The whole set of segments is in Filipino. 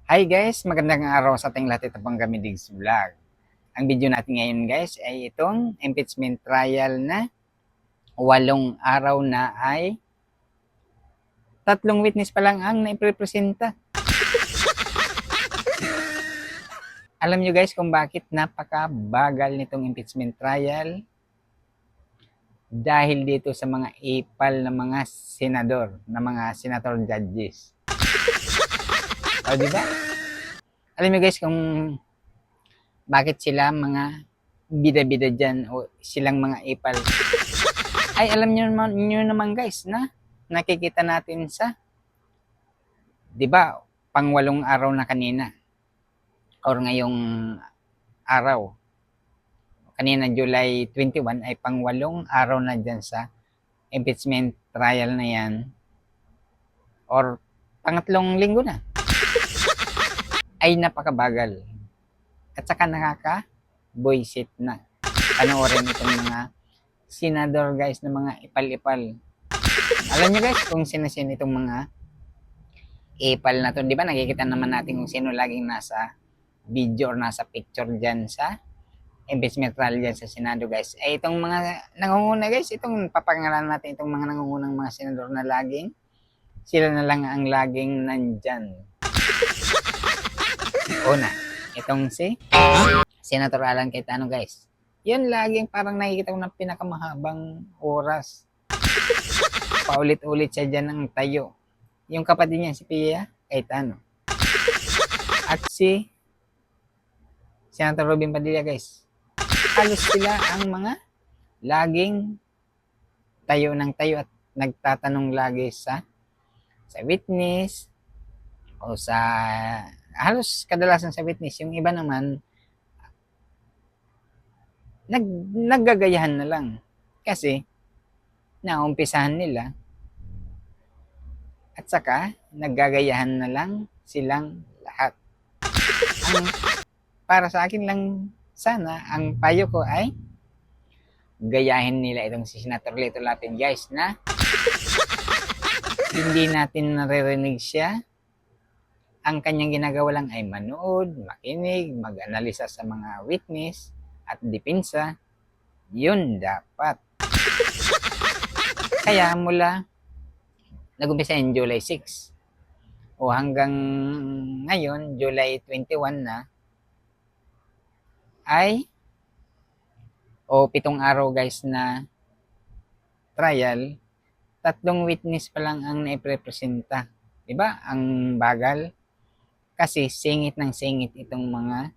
Hi guys, magandang araw sa ating lahat. Ito pang Gamidigs Vlog. Ang video natin ngayon guys ay itong impeachment trial na 8 araw na ay 3 witness pa lang ang naiprepresenta. Alam nyo guys kung bakit napakabagal nitong impeachment trial? Dahil dito sa mga ipal na mga senador, na mga senator judges. O diba? Alam nyo guys kung bakit sila mga bida-bida dyan o silang mga ipal. Ay alam nyo naman guys na nakikita natin sa, di ba, pang-8 araw na kanina or ngayong araw. Kanina July 21 ay pang-8 araw na dyan sa impeachment trial na yan or pangatlong linggo na. Ay napakabagal. At saka nakaka-boysit na. Panoorin itong mga senador guys na mga ipal-ipal. Alam nyo guys kung sino-sino itong mga ipal na to, di ba? Nakikita naman natin kung sino laging nasa video or nasa picture dyan sa impeachment trial dyan sa Senado guys. Ay itong mga nangunguna guys, itong papangalanan natin itong mga nangungunang mga senador na laging sila na lang ang laging nandyan. Una, itong si Senator Alan Cayetano guys. Yan laging parang nakikita ko ng pinakamahabang oras. Paulit-ulit siya dyan ng tayo. Yung kapatid niya si Pia Cayetano. At si Senator Robin Padilla guys. Halos sila ang mga laging tayo ng tayo at nagtatanong lagi sa witness o sa halos kadalasan sa witness. Yung iba naman naggagayahan na lang kasi naumpisahan nila at saka naggagayahan na lang silang lahat. Ang para sa akin lang sana ang payo ko ay gayahin nila itong si Senator Lito Lapid guys na hindi natin naririnig siya. Ang kanyang ginagawa lang ay manood, makinig, mag-analisa sa mga witness at depensa. Yun dapat. Kaya mula nag-umpisa yung July 6 o hanggang ngayon July 21 na ay o 7 araw guys na trial, 3 witness pa lang ang naiprepresenta. Diba? Ang bagal. Kasi singit ng singit itong mga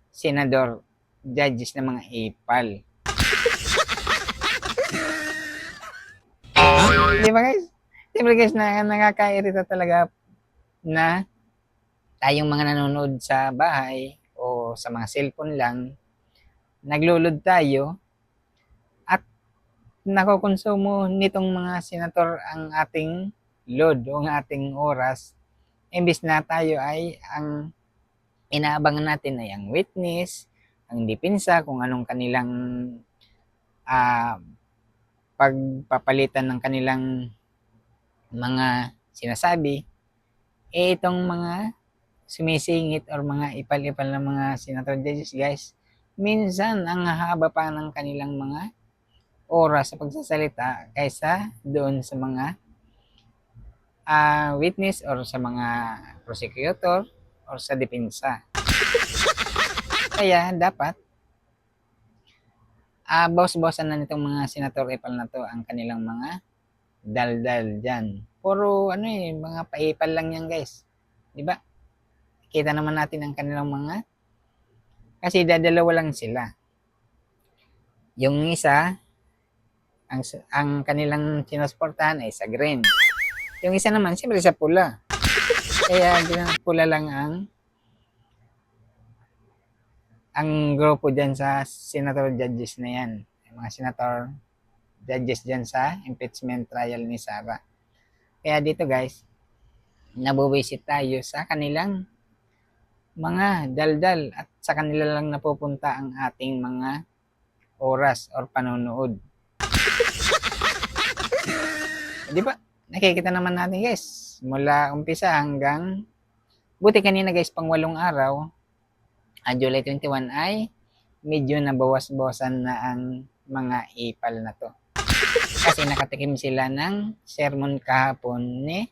senador, judges na mga ipal. Diba guys? Diba guys na nakakairita talaga na tayong mga nanonood sa bahay o sa mga cellphone lang, naglulod tayo at nakokonsumo nitong mga senator ang ating load o ang ating oras. Imbis na tayo ay ang inaabangan natin ay ang witness, ang depensa, kung anong kanilang pagpapalitan ng kanilang mga sinasabi, itong mga sumisingit or mga ipal-ipal na mga senator judges guys, minsan ang haba pa ng kanilang mga oras sa pagsasalita kaysa doon sa mga witness or sa mga prosecutor or sa depensa. Kaya dapat bawas-bawasan na nitong mga senator ipal na to ang kanilang mga daldal dyan. Puro mga paipal lang yan guys. Diba? Kita naman natin ang kanilang mga kasi dadalawa lang sila. Yung isa ang kanilang sinusuportahan ay sa green. Yung isa naman siyempre sa pula. Kaya pula lang ang grupo dyan sa senator judges na yan. Yung mga senator judges dyan sa impeachment trial ni Sara. Kaya dito guys, nabuwisit tayo sa kanilang mga daldal at sa kanila lang napupunta ang ating mga oras or panonood. Di ba? Nakikita naman natin guys, mula umpisa hanggang Buti kanina guys, pang 8 araw, July 21 ay medyo nabawas-bawasan na ang mga ipal na to. Kasi nakatikim sila ng sermon kahapon ni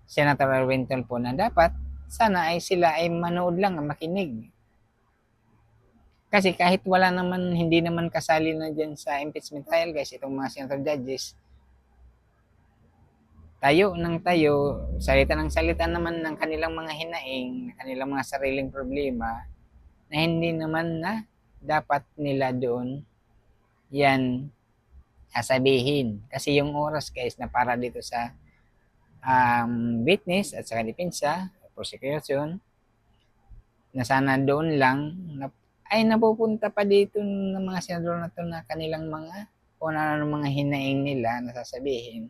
Senator Erwin Tulfo na dapat sana ay sila ay manood lang, makinig. Kasi kahit wala naman, hindi naman kasali na dyan sa impeachment trial guys, itong mga senator judges, tayo ng tayo, salita ng salita naman ng kanilang mga hinaing, kanilang mga sariling problema, na hindi naman na dapat nila doon yan sasabihin. Kasi yung oras guys na para dito sa witness at saka depensa, prosecution, na sana doon lang ay napupunta pa dito ng mga senador na to na kanilang mga kung ano mga hinaing nila na sasabihin.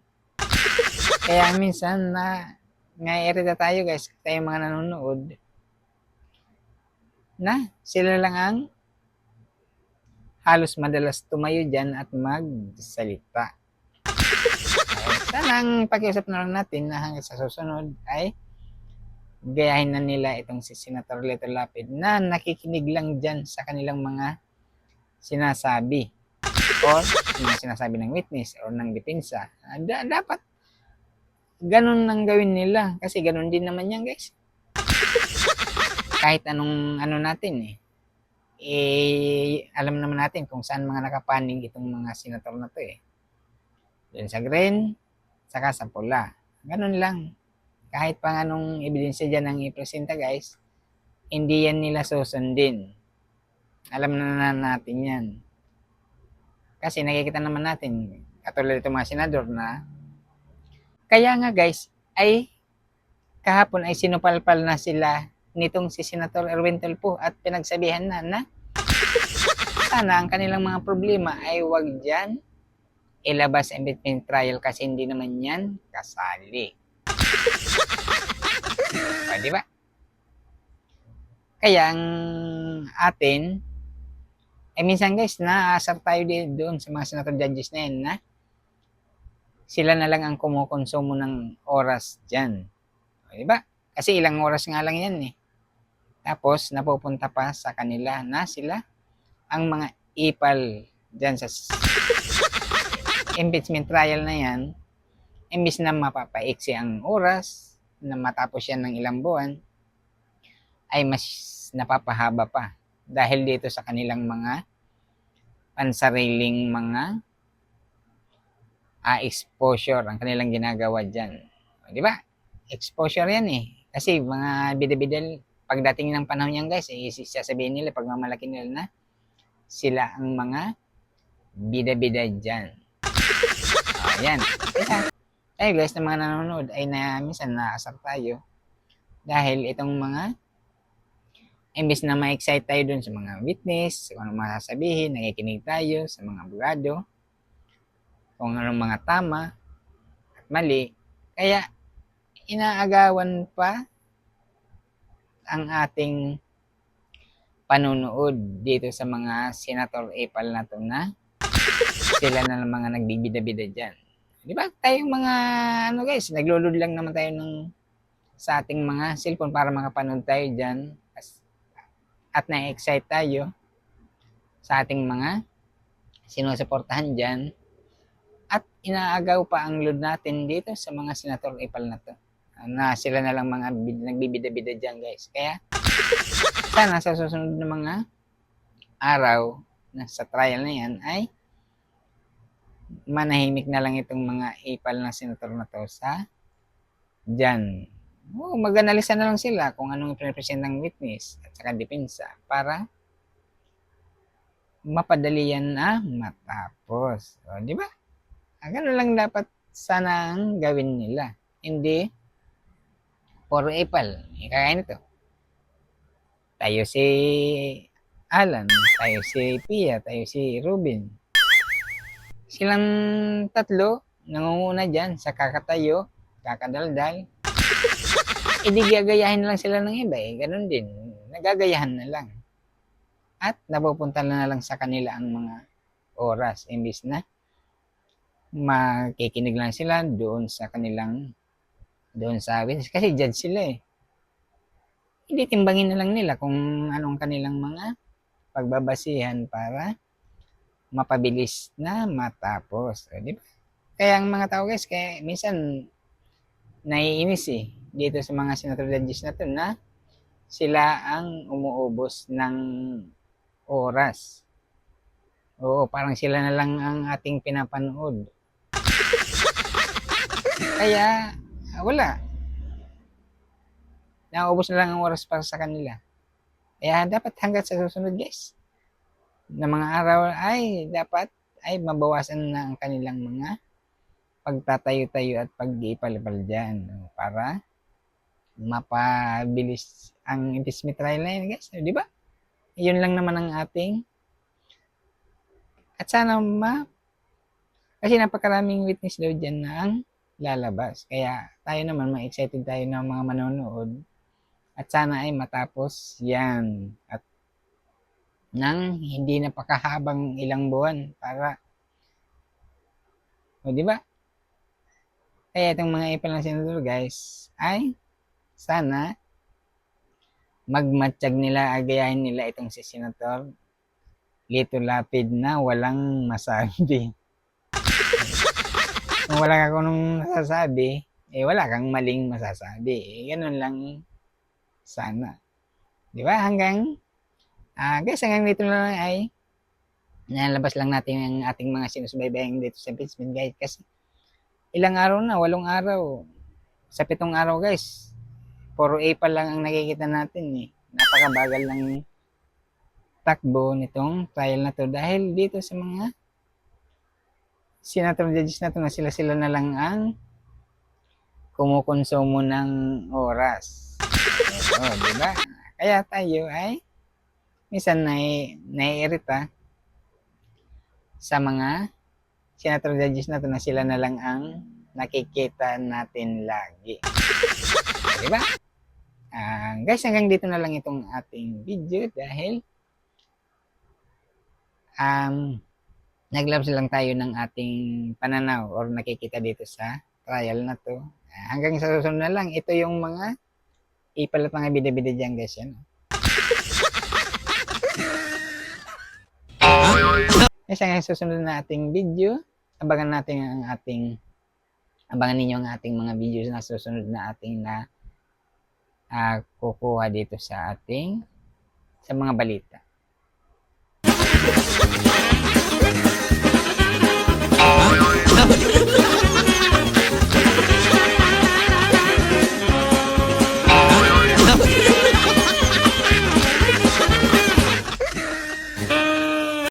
Kaya minsan na ngairita tayo guys, tayo mga nanonood, na sila lang ang halos madalas tumayo dyan at magsalita. Sana ang pakiusap na lang natin na hanggang sa susunod ay gayahin na nila itong si Senator Leto Lapid na nakikinig lang dyan sa kanilang mga sinasabi or mga sinasabi ng witness or ng depensa. Dapat ganun ang gawin nila kasi ganun din naman yan guys. Kahit anong ano natin alam naman natin kung saan mga nakapanig itong mga senator na to Doon sa green, saka sa pula. Ganun lang. Kahit pa anong ebidensya dyan ang ipresenta guys, hindi yan nila susundin. Alam na natin yan. Kasi nakikita naman natin, katulad itong mga senador na, kaya nga guys, ay kahapon ay sinupalpal na sila nitong si Senator Erwin Tulfo at pinagsabihan na sana ang kanilang mga problema ay wag dyan ilabas sa impeachment trial kasi hindi naman yan kasali. Di ba? Kaya ang atin, minsan guys, naaasar tayo doon sa mga senator judges na yan na sila na lang ang kumukonsumo ng oras dyan. Di ba? Kasi ilang oras nga lang yan Tapos, napupunta pa sa kanila na sila ang mga ipal dyan sa impeachment trial na yan, imbis na mapapaiksi ang oras, na matapos yan ng ilang buwan, ay mas napapahaba pa dahil dito sa kanilang mga pansariling mga exposure ang kanilang ginagawa dyan. Di ba? Exposure yan Kasi mga bida-bidal, pagdating ng panahon yan guys, sasabihin nila, pagmamalaki nila na sila ang mga bida-bida dyan. Ayan. Kaya tayo guys na mga nanonood ay minsan naasar tayo dahil itong mga imbes na ma-excite tayo dun sa mga witness, kung anong masasabihin, nakikinig tayo sa mga abogado, kung anong mga tama at mali. Kaya inaagawan pa ang ating panunood dito sa mga senator ipal na to na sila na lang mga nagbibida-bida dyan. Di ba? Tayong mga guys, naglulod lang naman tayo sa ating mga cellphone para makapanood tayo dyan at na-excite tayo sa ating mga sinusuportahan dyan at inaagaw pa ang load natin dito sa mga senator ipal na to na sila na lang mga nagbibida-bida dyan guys. Kaya sana sa susunod na mga araw na sa trial na yan ay manahimik na lang itong mga ipal na senator na to sa dyan. Mag-analisa na lang sila kung anong i-present ng witness at saka depensa para mapadali yan na matapos. Di ba? Ganun lang dapat sana ang gawin nila. Hindi puro ipal. Kaya nito. Tayo si Alan, tayo si Pia, tayo si Ruben. Silang tatlo nangunguna dyan sa kakatayo, kakadaldal. Hindi gagayahin lang sila ng iba ganun din. Nagagayahan na lang. At napupunta na lang sa kanila ang mga oras. Imbis na makikinig lang sila doon sa kanilang witness. Kasi judge sila hindi timbangin na lang nila kung anong kanilang mga pagbabasihan para mapabilis na matapos. O, di ba? Kaya ang mga tao guys, kaya minsan naiinis dito sa mga senator judges na to na sila ang umuubos ng oras. Oo, parang sila na lang ang ating pinapanood. Kaya wala. Nauubos na lang ang oras para sa kanila. Kaya dapat hanggat sa susunod guys, na mga araw ay dapat ay mabawasan na ang kanilang mga pagtatayo-tayo at pag-iipalipal dyan para mapabilis ang impeachment trial na yun guys. Di ba? Yun lang naman ang ating at sana kasi napakaraming witness daw dyan na ang lalabas. Kaya tayo naman, ma-excited tayo ng mga manonood. At sana ay matapos yan. At nang hindi napakahabang ilang buwan para, o di ba? Kaya itong mga ipal ng senador guys, ay sana magmatsyag nila, agayahin nila itong si Senator Lito Lapid na walang masabi. Kung wala ka nung masasabi, wala kang maling masasabi. Ganun lang sana. Di ba? Guys, hanggang dito na lang ay nalabas lang natin ang ating mga sinusubaybayan dito sa impeachment guys. Kasi ilang araw na, 8 araw. Sa 7 araw guys, puro A pa lang ang nakikita natin Napakabagal lang takbo nitong trial na to dahil dito sa mga senator judges na to na sila na lang ang kumukonsumo ng oras. Di ba? Kaya tayo ay minsan naiirita sa mga senator judges na to na sila na lang ang nakikita natin lagi. Di ba? Guys, hanggang dito na lang itong ating video dahil naglabas lang tayo ng ating pananaw or nakikita dito sa trial na to. Hanggang sa susunod na lang, ito yung mga ipalat mga bida-bida dyan guys. Yan. Guys, hanggang sa susunod na ating video, abangan ninyo ang ating mga videos na susunod na ating kukuha dito sa mga balita.